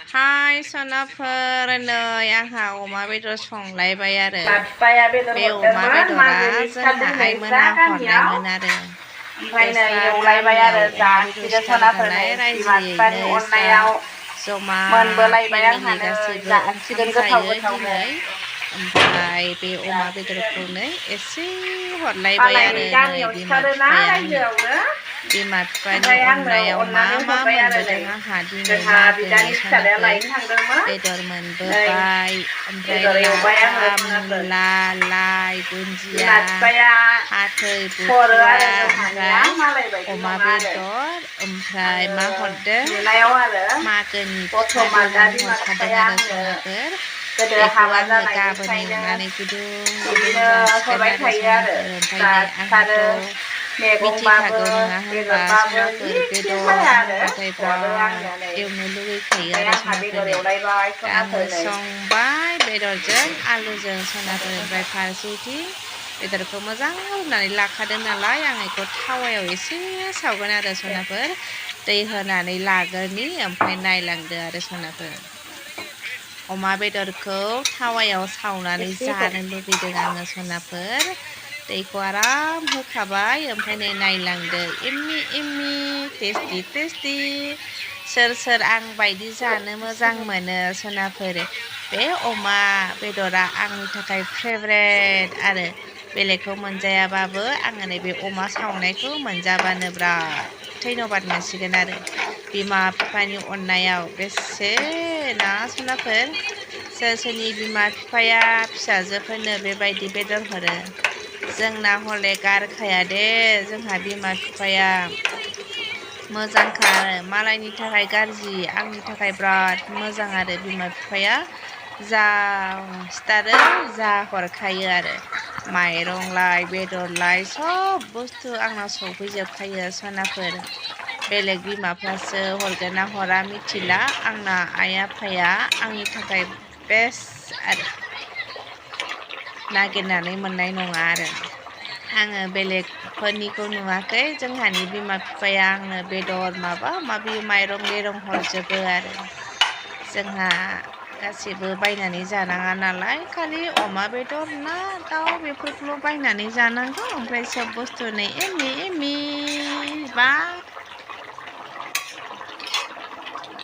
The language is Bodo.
हाय सनाफोर नै आंहा अमा बेदर संलायबाय आरो बे अमा बेदरा जोंहा आइमोना हरनायमोन आरो बेस्रा गामियाव अमा बेदर सिथारनो थानाय रायजोयैनो जमा फेमिलि गासैबो ओंखाम जायो दिनै ओमफ्राय बे अमा बेदरखौनो एसे हरलायबाय आरो नै बिमा बिफाया आंनो बिमा बिफानि अननायाव मा मोनबोदों आंहा दिनै मागोनि सनाफोर बेदर मोनबोबाय ओमफ्राय लाफा मुला लाइ दुन्दिया फाथै बुथुवा ओमफ्राय अमा बेदर ओमफ्राय मा हरदों मागोनि फिथा देनानै हरखादों आरो सनाफोर बेखौ आङो गाबोन एवनानै गुदुं गुदुं जासिगोन आरो सनाफोर ओमफ्राय नै आंहाथ' मिथिखागौ नङा होनबा सनाफोर बेदर होनबाथाय बिराद एवनो लुगैखायो आरो सनाफोर दा आङो संबाय बेदरजों आलुजों सनाफोर ओमफ्राय फारसेथिं बेदरखौ मोजां रुनानै लाखादों नालाय आं बेखौ थावायाव एसे सावगोन आरो सनाफोर दै होनानै लागोरनि ओमफ्राय नायलांदो आरो सनाफोर अमा बेदरखौ थावायाव सावनानै जानो लुगैदों आङो सनाफोर दैखौ आराम होखाबाय ओमफ्राय नै नायलांदो इम्मि इम्मि टेस्टि टेस्टि सोर सोर आं बायदि जानो मोजां मोनो सनाफोर बे अमा बेदरा आंनि थाखाय फेभरेट आरो बेलेगखौ मोनजायाबाबो आङो नैबे अमा सावनायखौ मोनजाबानो बिराद धन्यबाद मोनसिगोन आरो बिमा बिफानि अननायाव बेसे ना सनाफोर सोर सोरनि बिमा बिफाया फिसाजोफोरनो बेबायदि बेदर हरो जोंना हले गारखाया दे जोंहा बिमा बिफाया मोजांखा आरो मालायनि थाखाय गाज्रि आंनि थाखाय बिराद मोजां आरो बिमा बिफाया जा सिथारो जा हरखायो आरो माइरंलाय बेदरलाय सब बुस्थु आंनाव सफैजोबखायो सनाफोर बेलेग बिमाफ्रासो हरगोन ना हरा मिथिला आंना आइ आफाया आंनि थाखाय बेस्ट आरो नागिरनानै मोननाय नङा आरो आङो बेलेगफोरनिखौ नुवाखै जोंहानि बिमा बिफाया आंनो बेदर माबा माबि माइरं दैरं हरजोबो आरो जोंहा गासिबो बायनानै जानाङा नालाय खालि अमा बेदर ना दाउ बेफोरखौल' बायनानै जानांगौ ओमफ्राय सब बुस्थु नै एमि एमि बा